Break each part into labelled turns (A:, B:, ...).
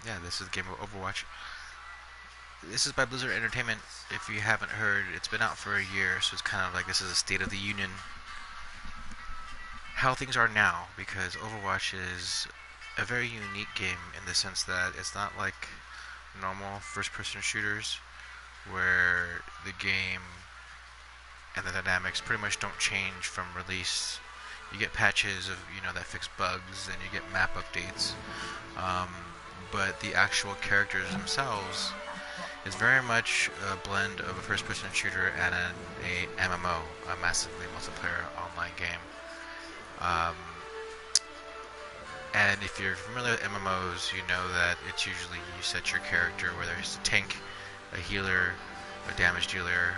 A: Yeah, this is the game of Overwatch. This is by Blizzard Entertainment. If you haven't heard, it's been out for a year, so it's kind of like this is a State of the Union how things are now, because Overwatch is a very unique game in the sense that it's not like normal first-person shooters where the game and the dynamics pretty much don't change from release. You get patches of that fix bugs, and you get map updates, um, but the actual characters themselves is very much a blend of a first-person shooter and a MMO, a massively multiplayer online game. Um, and if you're familiar with MMOs, you know that it's usually you set your character, whether it's a tank, a healer, a damage dealer,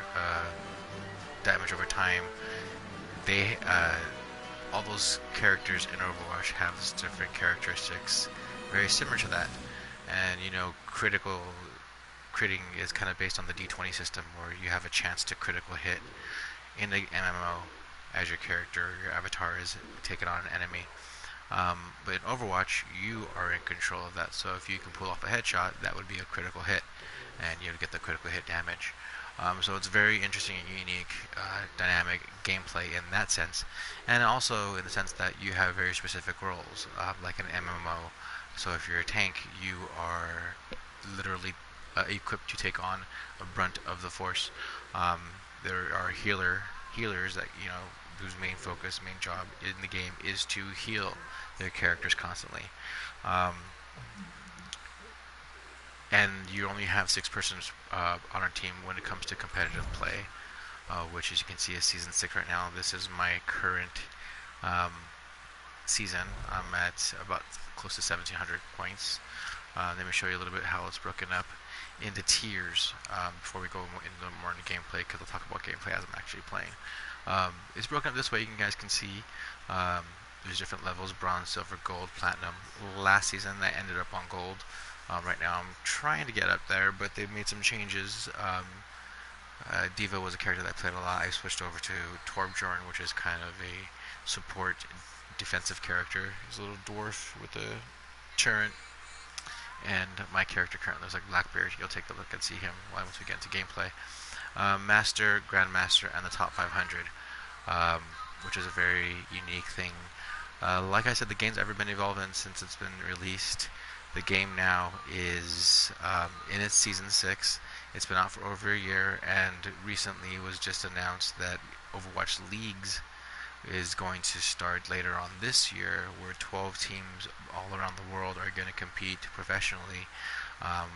A: damage over time. They all those characters in Overwatch have different characteristics, very similar to that. And critical critting is kind of based on the D20 system, where you have a chance to critical hit in the MMO as your character, your avatar is taking on an enemy. But in Overwatch, you are in control of that. So if you can pull off a headshot, that would be a critical hit, and you get the critical hit damage. So it's very interesting and unique, dynamic gameplay in that sense, and also in the sense that you have very specific roles, like an MMO. So if you're a tank, you are literally equipped to take on a brunt of the force. Um, there are healers that whose main focus, main job in the game is to heal their characters constantly. Um, and you only have 6 persons on our team when it comes to competitive play, which, as you can see, is season 6 right now. This is my current um, season. I'm at about close to 1,700 points. Let me show you a little bit how it's broken up into tiers before we go more into gameplay, because I'll talk about gameplay as I'm actually playing. It's broken up this way. You guys can see there's different levels: bronze, silver, gold, platinum. Last season I ended up on gold. Right now I'm trying to get up there, but they've made some changes. Diva was a character that I played a lot. I switched over to Torbjorn, which is kind of a support defensive character. He's a little dwarf with a turret. And my character currently looks like Blackbeard. You'll take a look and see him once we get into gameplay. Master, Grandmaster, and the top 500, which is a very unique thing. Like I said, the game's ever been evolving since it's been released. The game now is in its season 6. It's been out for over a year, and recently it was just announced that Overwatch Leagues is going to start later on this year, where 12 teams all around the world are going to compete professionally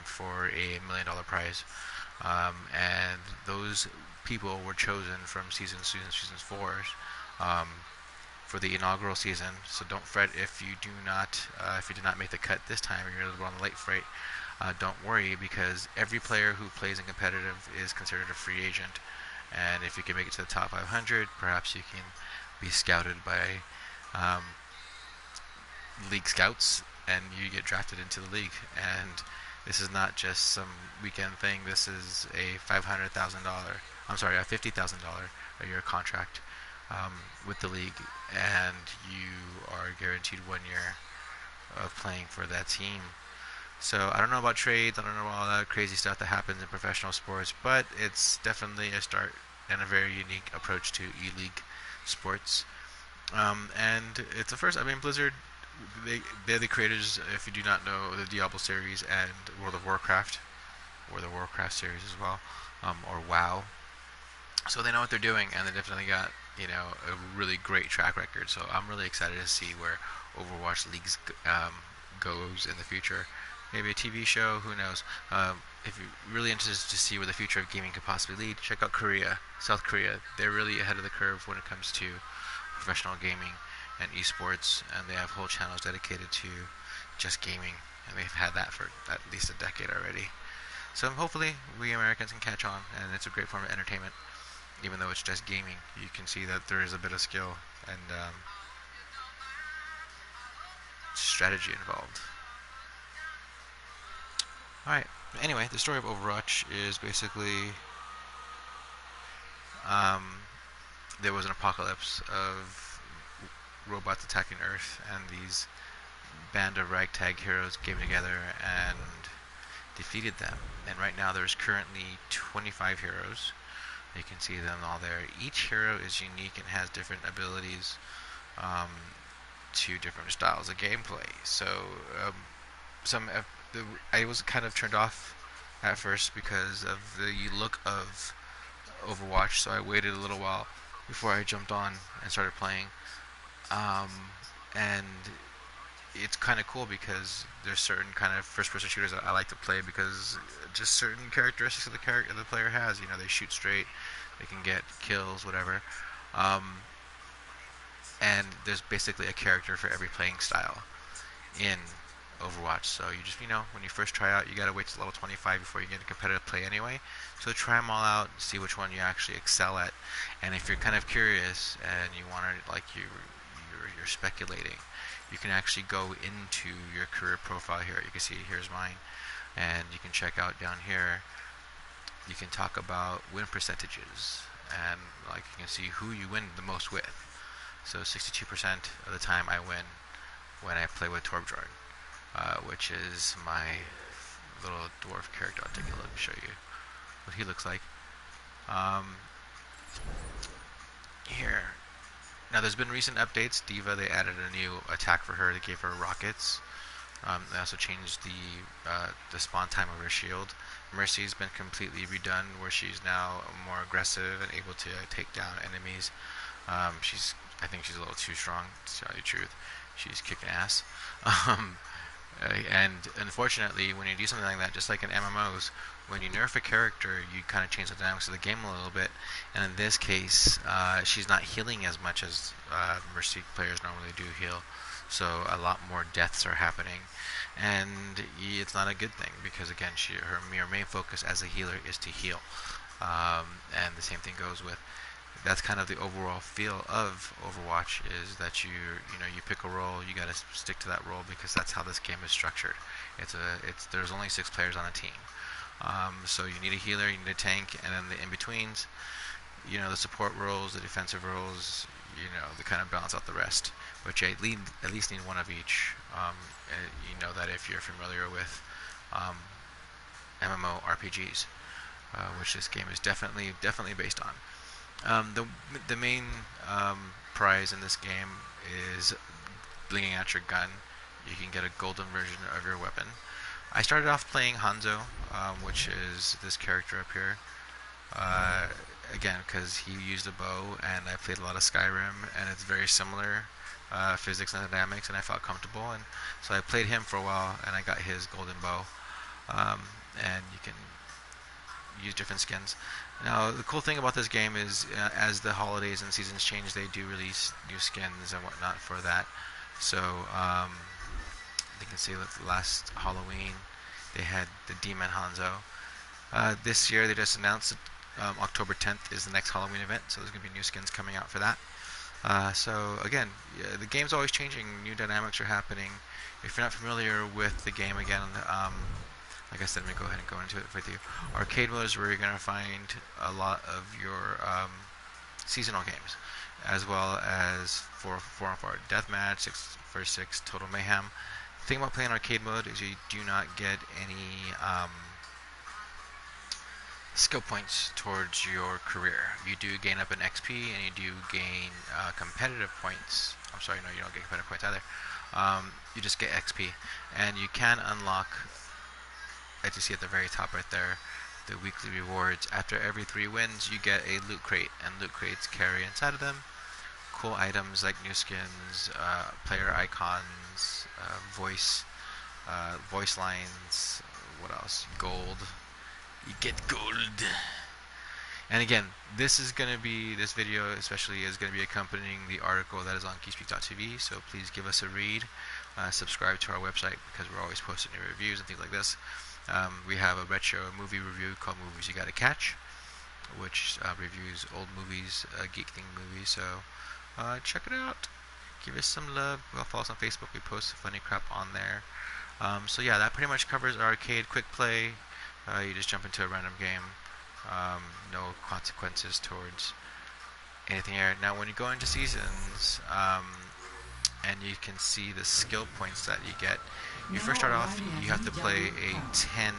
A: for a $1 million prize. And those people were chosen from seasons 4 um, for the inaugural season. So don't fret if you did not make the cut this time, or you're on the late freight. Don't worry, because every player who plays in competitive is considered a free agent. And if you can make it to the top 500, perhaps you can be scouted by um, league scouts, and you get drafted into the league. And this is not just some weekend thing. This is a a $50,000 a year contract with the league, and you are guaranteed 1 year of playing for that team. So I don't know about trades. I don't know about all that crazy stuff that happens in professional sports, but it's definitely a start and a very unique approach to e-league sports. And it's the first. I mean, Blizzard, they're the creators, if you do not know, the Diablo series and World of Warcraft, or the Warcraft series as well, or WoW. So they know what they're doing, and they definitely got a really great track record. So I'm really excited to see where Overwatch Leagues goes in the future. Maybe a TV show, who knows? If you're really interested to see where the future of gaming could possibly lead, check out Korea, South Korea. They're really ahead of the curve when it comes to professional gaming and esports, and they have whole channels dedicated to just gaming, and they've had that for at least a decade already. So hopefully we Americans can catch on, and it's a great form of entertainment. Even though it's just gaming, you can see that there is a bit of skill and strategy involved. Alright, anyway, the story of Overwatch is basically um, there was an apocalypse of robots attacking Earth, and these band of ragtag heroes came together and defeated them. And right now there's currently 25 heroes. You can see them all there. Each hero is unique and has different abilities um, to different styles of gameplay. So um, I was kind of turned off at first because of the look of Overwatch, so I waited a little while before I jumped on and started playing. Um, and it's kind of cool because there's certain kind of first-person shooters that I like to play because just certain characteristics of the character the player has. You know, they shoot straight, they can get kills, whatever. Um, and there's basically a character for every playing style in Overwatch. So you just, when you first try out, you gotta wait till level 25 before you get into competitive play anyway. So try them all out, see which one you actually excel at. And if you're kind of curious and you want to, like, you're speculating, you can actually go into your career profile here. You can see here's mine, and you can check out down here. You can talk about win percentages, and like you can see who you win the most with. So 62% of the time I win when I play with Torbjorn, which is my little dwarf character. I'll take a look and show you what he looks like. Here. Now there's been recent updates. D.Va, they added a new attack for her. They gave her rockets. They also changed the spawn time of her shield. Mercy's been completely redone, where she's now more aggressive and able to take down enemies. I think she's a little too strong, to tell you the truth. She's kicking ass. And unfortunately, when you do something like that, just like in MMOs, when you nerf a character, you kind of change the dynamics of the game a little bit. And in this case, she's not healing as much as Mercy players normally do heal. So a lot more deaths are happening. And it's not a good thing, because again, her main focus as a healer is to heal. And the same thing goes with, that's kind of the overall feel of Overwatch, is that you pick a role, you got to stick to that role, because that's how this game is structured. There's only 6 players on a team, so you need a healer, you need a tank, and then the in-betweens, the support roles, the defensive roles, they kind of balance out the rest. But you at least need one of each. You know that if you're familiar with MMO RPGs, which this game is definitely based on. The main prize in this game is blinging out your gun. You can get a golden version of your weapon. I started off playing Hanzo, which is this character up here. Again, because he used a bow, and I played a lot of Skyrim, and it's very similar physics and dynamics, and I felt comfortable, and so I played him for a while, and I got his golden bow. And you can use different skins. Now, the cool thing about this game is, as the holidays and seasons change, they do release new skins and whatnot for that. So, you can see that last Halloween, they had the Demon Hanzo. This year, they just announced that October 10th is the next Halloween event, so there's going to be new skins coming out for that. So, again, the game's always changing, new dynamics are happening. If you're not familiar with the game, again, like I said, let me go ahead and go into it with you. Arcade mode is where you're going to find a lot of your seasonal games, as well as 4-on-4 deathmatch, 6v6 total mayhem. The thing about playing arcade mode is you do not get any skill points towards your career. You do gain up an XP, and you do gain competitive points. I'm sorry, no, you don't get competitive points either. You just get XP, and you can unlock, as you see at the very top right there, the weekly rewards. After every 3 wins, you get a loot crate, and loot crates carry inside of them cool items like new skins, player icons, voice lines, what else? Gold. You get gold. And again, this video especially is going to be accompanying the article that is on geekspeak.tv, so please give us a read. Subscribe to our website, because we're always posting new reviews and things like this. We have a retro movie review called Movies You Gotta Catch, which reviews old movies, geek-themed movies, so check it out. Give us some love. Follow us on Facebook. We post funny crap on there. So yeah, that pretty much covers our arcade quick play. You just jump into a random game. No consequences towards anything here. Now, when you go into seasons, and you can see the skill points that you get, you first start off, you have to play a 10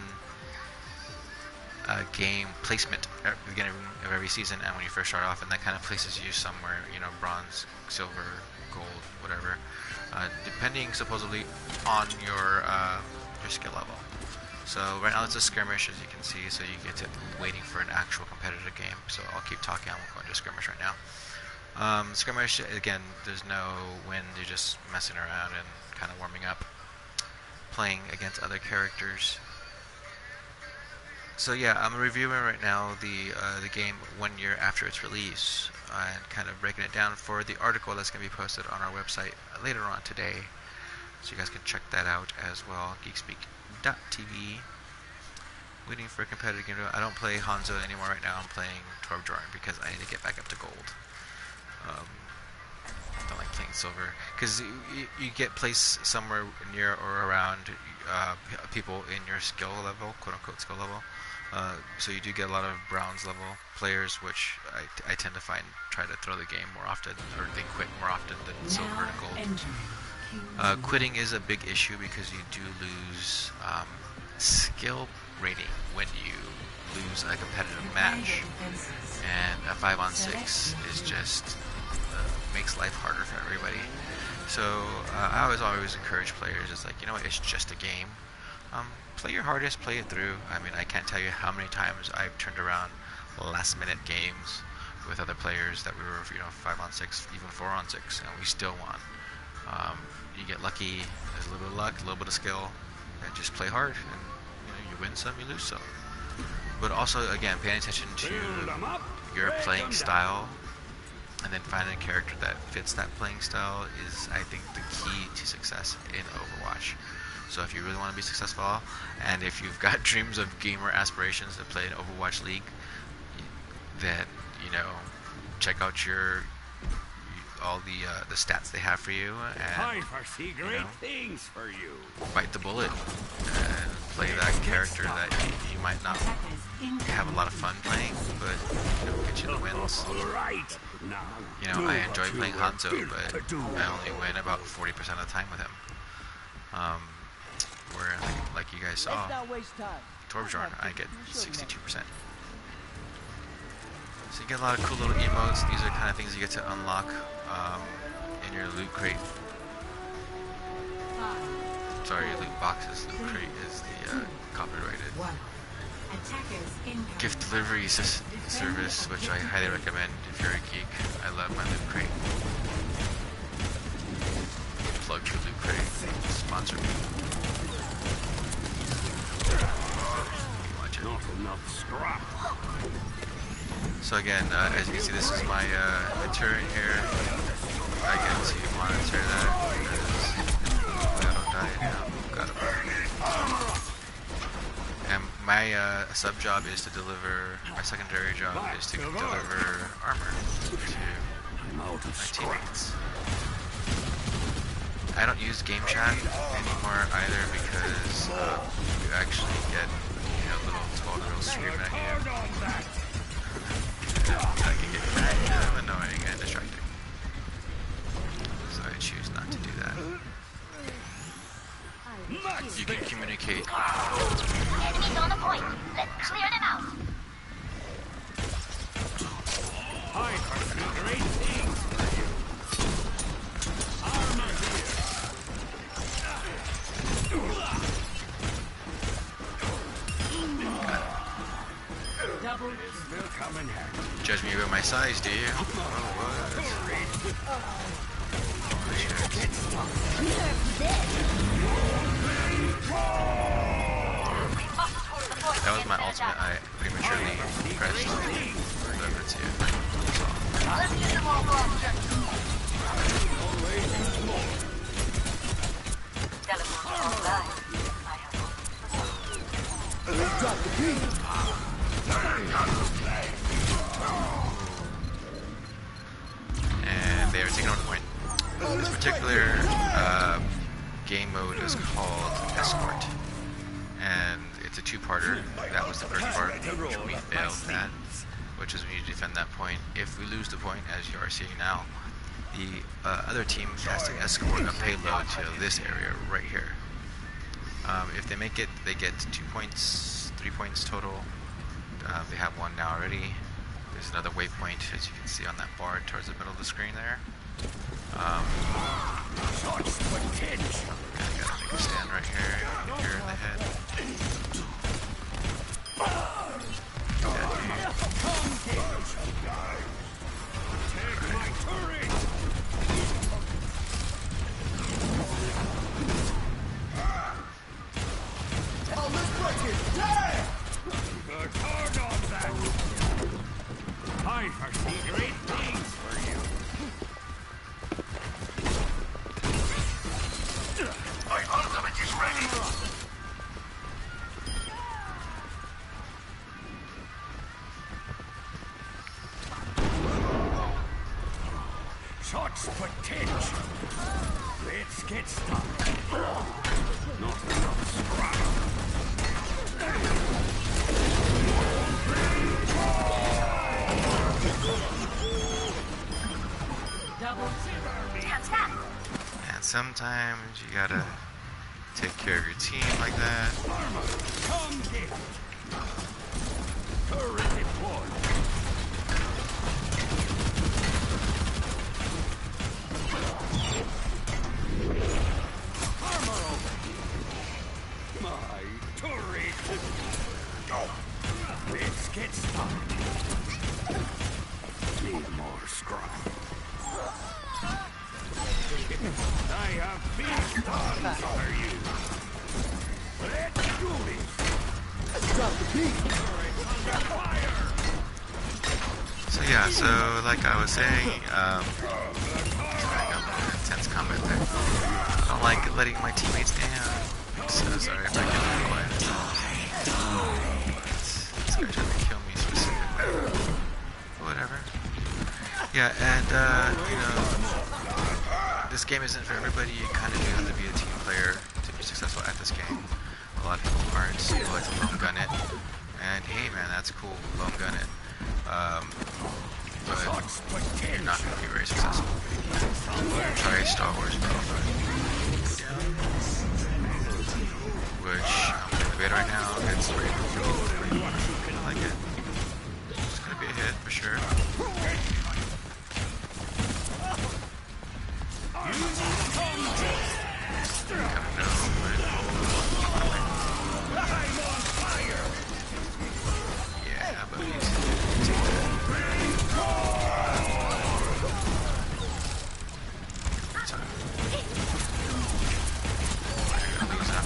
A: game placement at the beginning of every season and when you first start off, and that kind of places you somewhere, bronze, silver, gold, whatever, depending supposedly on your skill level. So right now it's a skirmish, as you can see, so you get to waiting for an actual competitive game. So I'll keep talking, I won't go into skirmish right now. Skirmish, again, there's no win, you're just messing around and kind of warming up, playing against other characters. So yeah, I'm reviewing right now the game 1 year after its release, and kind of breaking it down for the article that's going to be posted on our website later on today. So you guys can check that out as well, geekspeak.tv. Waiting for a competitive game. I don't play Hanzo anymore right now. I'm playing Torbjorn because I need to get back up to gold. I don't like playing silver because you get placed somewhere near or around people in your skill level, quote-unquote skill level. So you do get a lot of bronze level players, which I tend to find try to throw the game more often, or they quit more often than silver and gold. Quitting is a big issue because you do lose skill rating when you lose a competitive match, and a 5-on-6 is just makes life harder for everybody. So I always encourage players, it's like, what, it's just a game. Play your hardest, play it through. I mean, I can't tell you how many times I've turned around last minute games with other players that we were 5-on-6, even 4-on-6, and we still won. You get lucky, there's a little bit of luck, a little bit of skill, and just play hard, and you win some, you lose some. But also, again, paying attention to your playing style, and then finding a character that fits that playing style is, I think, the key to success in Overwatch. So if you really want to be successful, and if you've got dreams of gamer aspirations to play an Overwatch League, then, check out all the stats they have for you, and
B: I foresee great things for you.
A: Bite the bullet and play that character that you might not have a lot of fun playing, but get you the wins. I enjoy playing Hanzo, but I only win about 40% of the time with him. Where like you guys saw, Torbjorn, I get 62%. So you get a lot of cool little emotes. These are kind of things you get to unlock in your loot crate. Sorry, loot boxes. Loot crate is the copyrighted gift delivery service, which I highly recommend if you're a geek. I love my loot crate. Plug your loot crate. Sponsor me. Watch it. So again, as you can see, this is my turret here. I get to monitor that because I don't die now. Got it. And my sub job is to deliver. My secondary job is to deliver armor to my teammates. I don't use game chat anymore either because you actually get little screaming at you. That can get kind of annoying and distracting. So I choose not to do that. You can communicate.
C: Enemies on the point. Let's clear them out.
B: I foresee great things for you. Armor
A: Judge me by my size, do you? That was my ultimate. I prematurely pressed whatever it's here. And they are taking on a point. This particular game mode is called Escort, and it's a two-parter. That was the first part, which we failed at, which is when you defend that point. If we lose the point, as you are seeing now, the other team has to escort a payload to this area right here. If they make it, they get 2 points, 3 points total. They have one now already. There's another waypoint, as you can see on that bar towards the middle of the screen there.
B: Shots potential.
A: Gotta make a stand right here in the head.
B: Take my turret. The card on that. I foresee great things for you. My ultimate is ready. Shots potential. Let's get started. Not enough scrap.
C: Hands back.
A: And sometimes you gotta take care of your team like that.
B: Come get it. Turret deployed. Armor over. My turret. Let's get started. Need more scrap. I have big plans for you. Let's do this. Drop the beat. Turret under fire.
A: So yeah, so like I was saying, intense combat there. I don't like letting my teammates down. So sorry if I get too quiet. This guy tried to kill me specifically. Whatever. Yeah, and this game isn't for everybody. You kind of do have to be a team player to be successful at this game. A lot of people aren't. People like to lone gun it. And hey man, that's cool, lone gun it. But you're not going to be very successful. Try Star Wars Battlefront. Which I'm playing the beta right now. It's pretty cool. I like it. It's going to be a hit for sure. Yeah, but he's take that.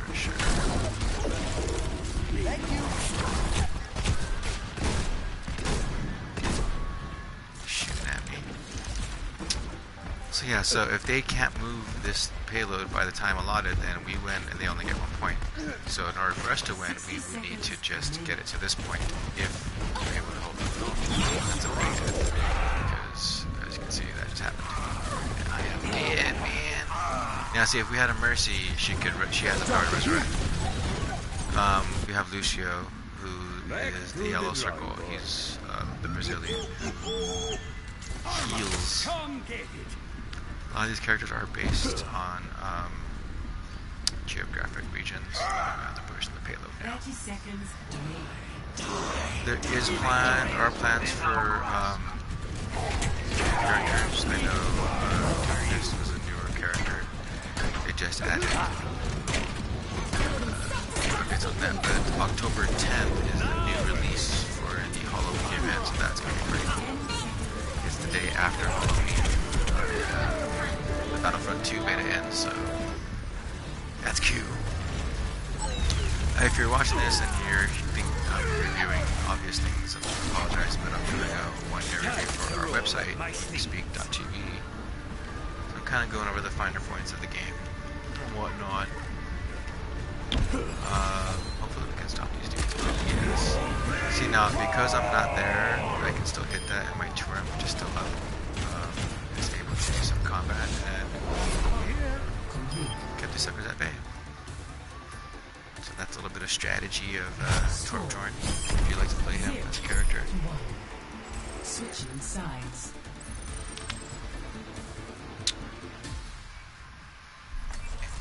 A: For sure.
D: Thank you.
A: Shooting at me. So yeah, so if they can't move this payload by the time allotted, then we win and they only get 1 point. So in order for us to win, we would need to just get it to this point if we're able to hold it. That's a big hit. Because as you can see, that just happened. And I am dead, man. Now see, if we had a Mercy, she has the power to resurrect. We have Lucio, who is the yellow circle. He's the Brazilian who heals.
B: Come get it.
A: A lot of these characters are based on geographic regions. They're pushing the payload now.
E: 30 seconds.
A: There are plans for characters. I know this was a newer character. They just added updates on that. But October 10th is the new release for the Halloween event, so that's going to be pretty cool. It's the day after Halloween. The Battlefront 2 beta ends, so that's cute. If you're watching this and you think I'm reviewing obvious things, I apologize, but I'm doing a one-year review for our website, speak.tv. So I'm kind of going over the finer points of the game and whatnot. Hopefully we can stop these dudes. Yes. See now, because I'm not there, I can still hit that, and my turret is still up. Is able to do some combat and kept the suckers at bay. So that's a little bit of strategy of Torbjorn, if you like to play him as a character.
E: Switching sides.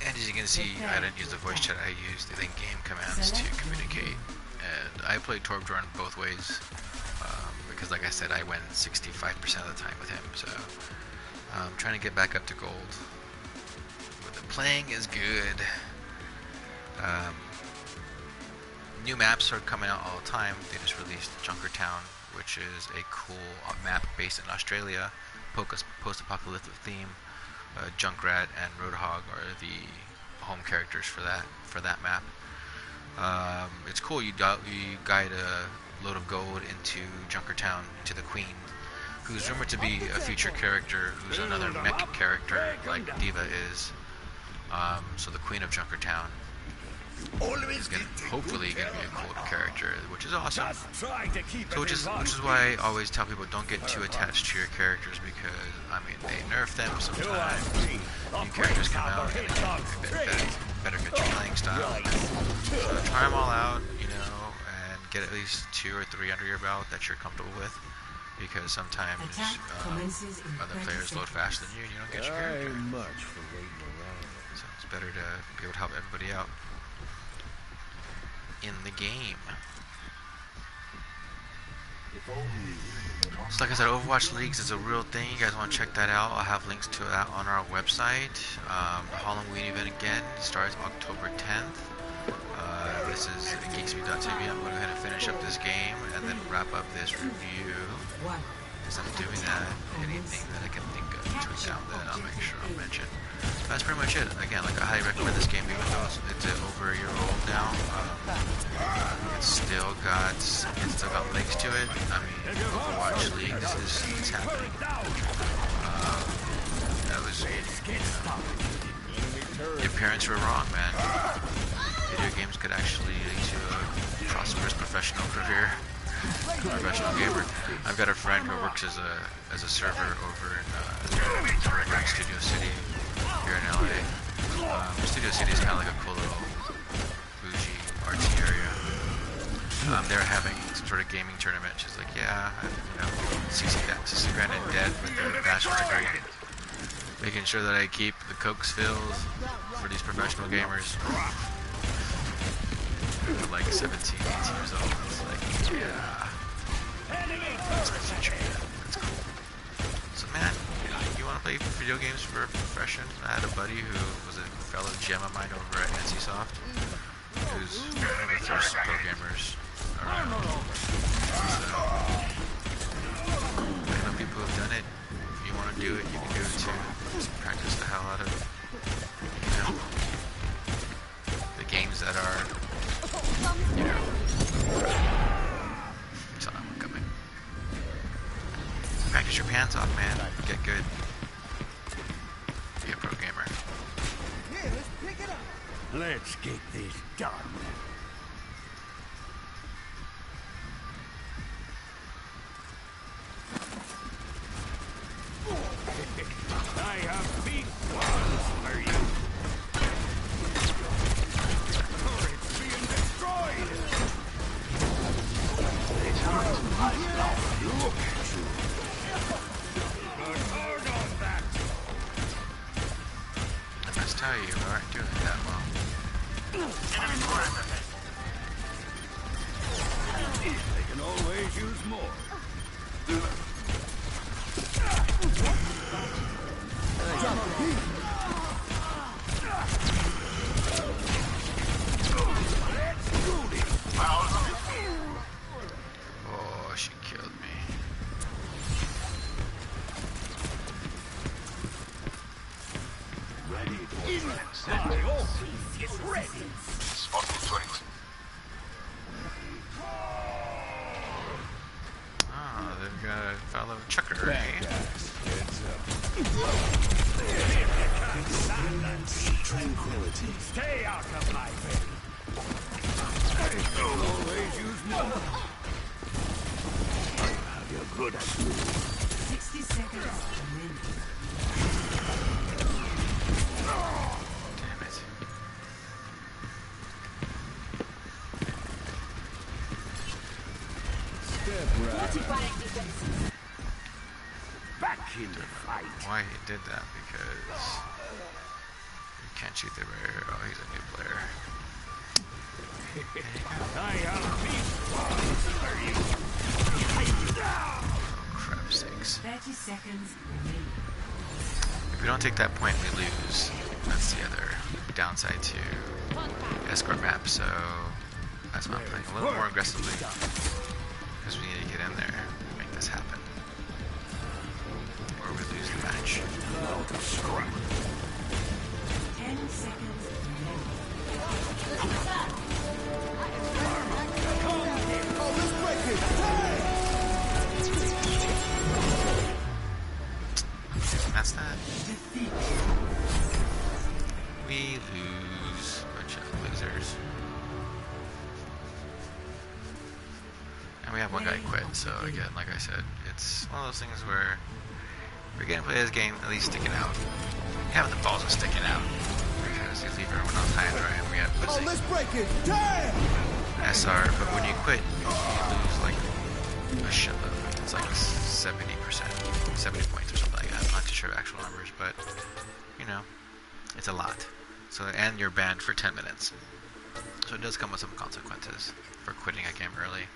A: And as you can see, I didn't use the voice chat, I used the in-game commands to communicate and I played Torbjorn both ways because, like I said, I win 65% of the time with him. So I'm trying to get back up to gold. But the playing is good. New maps are coming out all the time. They just released Junkertown, which is a cool map based in Australia, post-apocalyptic theme. Junkrat and Roadhog are the home characters for that map. It's cool. You guide a load of gold into Junkertown to the Queen, who's rumored to be a future character, who's another mech character like Diva is. So the Queen of Junkertown is hopefully going to be a cool character, which is awesome. So which is why I always tell people don't get too attached to your characters, because I mean they nerf them sometimes. New characters come out and better fit your playing style. So try them all out, you know, and get at least 2 or 3 under your belt that you're comfortable with, because sometimes other players load faster than you and you don't get your character. So it's better to be able to help everybody out in the game. So like I said, Overwatch Leagues is a real thing. You guys want to check that out? I'll have links to that on our website. The Halloween event again starts October 10th. This is geekspeak.tv. I'm going to go ahead and finish up this game and then wrap up this review. As I'm doing that, anything that I can think of between now and then, I'll make sure I'll mention. That's pretty much it. Again, like, I highly recommend this game, even though it's over a year old now. It's still got legs to it. I mean, Overwatch League, it's happening. That was, your parents were wrong, man. Video games could actually lead to a prosperous professional career. Professional gamer. I've got a friend who works as a server over in Studio City here in LA. Studio City is kind of like a cool little bougie artsy area. They're having some sort of gaming tournament. She's like, yeah, you know, 60 grand in debt with their bachelor's degree, making sure that I keep the cokes filled for these professional gamers. They're like 17, 18 years old. It's like, yeah, that's my future. That's cool. So man, you want to play video games for a profession? I had a buddy who was a fellow gem of mine over at NCSoft, who's one of the first pro gamers around. So, I know people who've done it. If you want to do it, you can do it too. Just practice the hell out of, you know, the games that are, you know, saw that one coming. Practice your pants off, man. Get good. Be a pro gamer.
B: Yeah, let's pick it up. Let's get this done. I have big ones for you. Oh, it's being destroyed. Look at you. But hold on that.
A: I must tell you aren't doing that well.
B: They can always use more.
A: Oh, she killed me.
B: Ready for transaction. Your piece is ready.
A: Oh, they've got a fellow chucker, eh?
B: Tranquility. Stay out of my way. They can always use more. You're good at moving.
E: 60 seconds remaining.
A: Damn it.
B: Back in the fight.
A: Why he did that? Because you can't shoot the rare. Oh, he's a new player.
B: I have beast arms, are you?
A: Crap sakes.
E: 30 seconds remaining.
A: If we don't take that point, we lose. That's the other downside to escort map, so that's why I'm playing a little more aggressively. Because we need to get in there and make this happen. Or we lose the match.
E: 10 seconds remaining.
A: That's that. We lose. Bunch of losers. And we have one guy quit, so again, like I said, it's one of those things where if you're getting to play this game, at least stick it out. Having the balls of sticking out. Because you leave everyone else high and dry, and we have
D: Oh,
A: pussy.
D: let's break it! Damn!
A: SR, but when you quit, you lose like a shitload. It's like 70%, 70 points or something like that. I'm not too sure of actual numbers, but you know, it's a lot. So, and you're banned for 10 minutes. So it does come with some consequences for quitting a game early.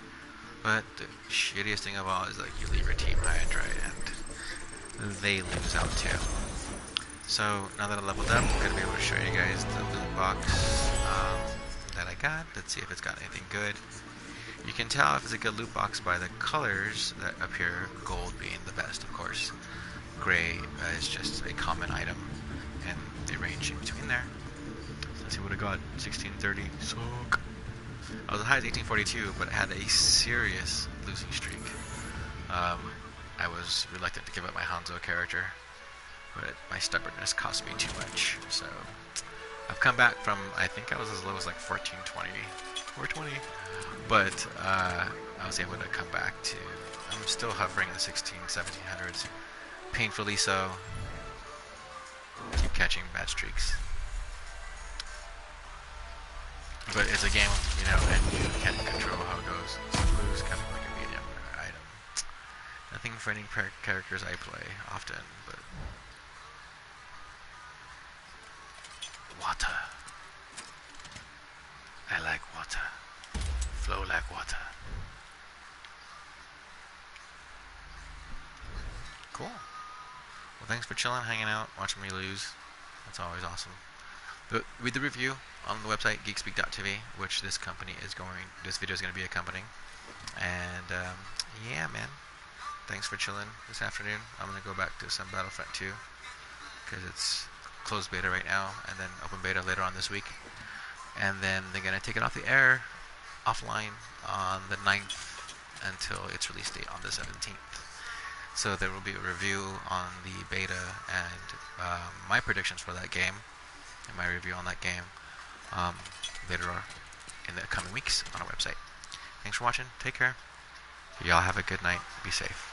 A: But the shittiest thing of all is like you leave your team high and dry, and they lose out too. So now that I leveled up, I'm gonna be able to show you guys the loot box that I got. Let's see if it's got anything good. You can tell if it's a good loot box by the colors that appear, gold being the best, of course. Gray is just a common item, and they range in between there. So let's see what I got. 1630. Suck. I was as high as 1842, but I had a serious losing streak. I was reluctant to give up my Hanzo character, but my stubbornness cost me too much. So I've come back from, I think I was as low as like 1420, 420, but I was able to come back to, I'm still hovering in the 1700s, painfully so. Keep catching bad streaks. But it's a game, you know, and you can't control how it goes. So blue is kind of like a medium item. Nothing for any characters I play often, but water. I like water. Flow like water. Cool. Well, thanks for chilling, hanging out, watching me lose. That's always awesome. But read the review on the website geekspeak.tv, which this video is going to be accompanying. And yeah, man. Thanks for chilling this afternoon. I'm going to go back to some Battlefront 2 because it's closed beta right now, and then open beta later on this week. And then they're going to take it off the air, offline, on the 9th until its release date on the 17th. So there will be a review on the beta and my predictions for that game and my review on that game later on in the coming weeks on our website. Thanks for watching. Take care. Y'all have a good night. Be safe.